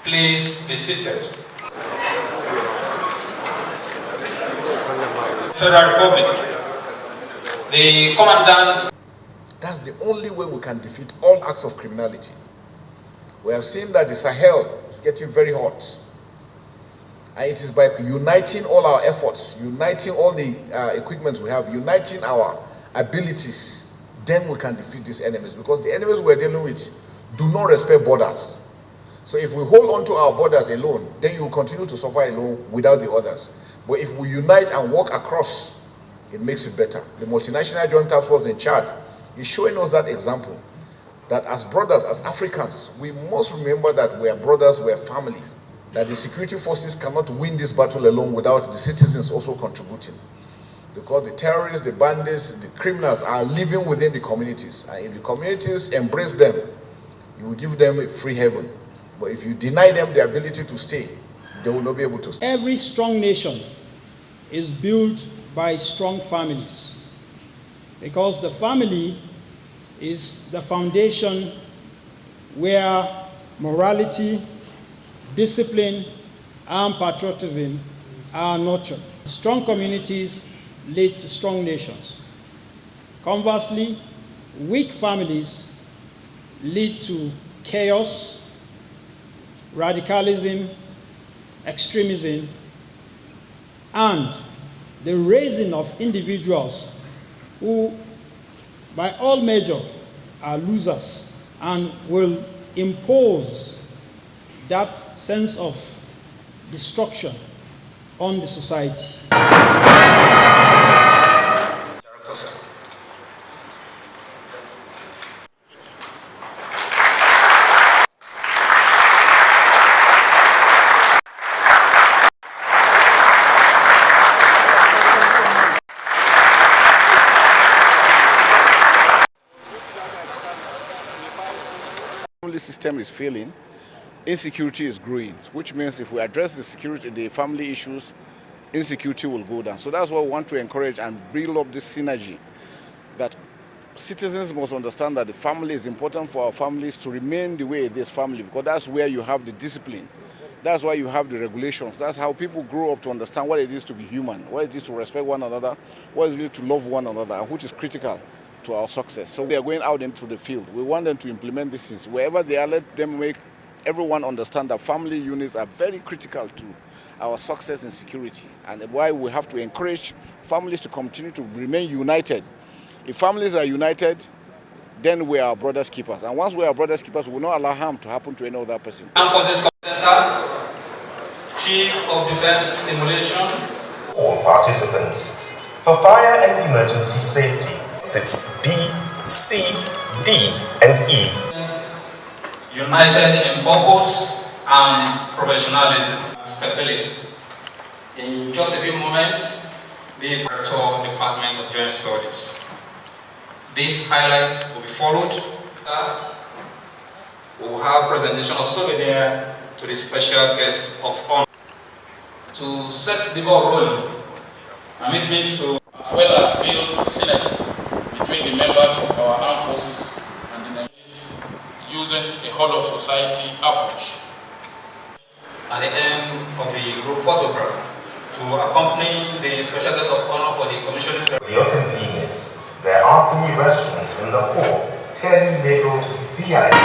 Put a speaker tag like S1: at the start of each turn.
S1: Please be seated. Federal Republic. The Commandant.
S2: That's the only way we can defeat all acts of criminality. We have seen that the Sahel is getting very hot. And it is by uniting all our efforts, uniting all the equipment we have, uniting our abilities, then we can defeat these enemies. Because the enemies we're dealing with do not respect borders. So if we hold on to our borders alone, then you will continue to suffer alone without the others. But if we unite and walk across, it makes it better. The Multinational Joint Task Force in Chad is showing us that example, that as brothers, as Africans, we must remember that we are brothers, we are family, that the security forces cannot win this battle alone without the citizens also contributing. Because the terrorists, the bandits, the criminals are living within the communities. And if the communities embrace them, you will give them a free heaven. But if you deny them the ability to stay, they will not be able to stay.
S3: Every strong nation is built by strong families, because the family is the foundation where morality, discipline, and patriotism are nurtured. Strong communities lead to strong nations. Conversely, weak families lead to chaos, radicalism, extremism, and the raising of individuals who, by all measure, are losers and will impose that sense of destruction on the society.
S1: Director, sir.
S2: The system is failing, insecurity is growing, which means if we address the family issues, insecurity will go down. So that's why we want to encourage and build up this synergy, that citizens must understand that the family is important for our families to remain the way it is family, because that's where you have the discipline. That's why you have the regulations. That's how people grow up to understand what it is to be human, what it is to respect one another, what it is to love one another, and which is critical to our success. So they are going out into the field. We want them to implement these things. Wherever they are, let them make everyone understand that family units are very critical to our success in security, and why we have to encourage families to continue to remain united. If families are united, then we are brothers keepers. And once we are brothers keepers, we will not allow harm to happen to any other person.
S1: Armed Forces Center, Chief of Defense Simulation.
S4: All participants, for fire and emergency safety, sits B, C, D, and E.
S1: United in purpose and professionalism and stability. In just a few moments, the Director of the Department of Joint Studies. These highlights will be followed. We will have presentation of souvenir to the special guest of honor. To set the ball rolling, permit me to,
S5: as well as build synergy between the members of our armed forces and the Nigerians using a whole of society approach.
S1: At the end of the group photograph, to accompany the special guest of honor for the commissioning ceremony.
S4: For your convenience, there are 3 restrooms in the hall, clearly labeled VIP.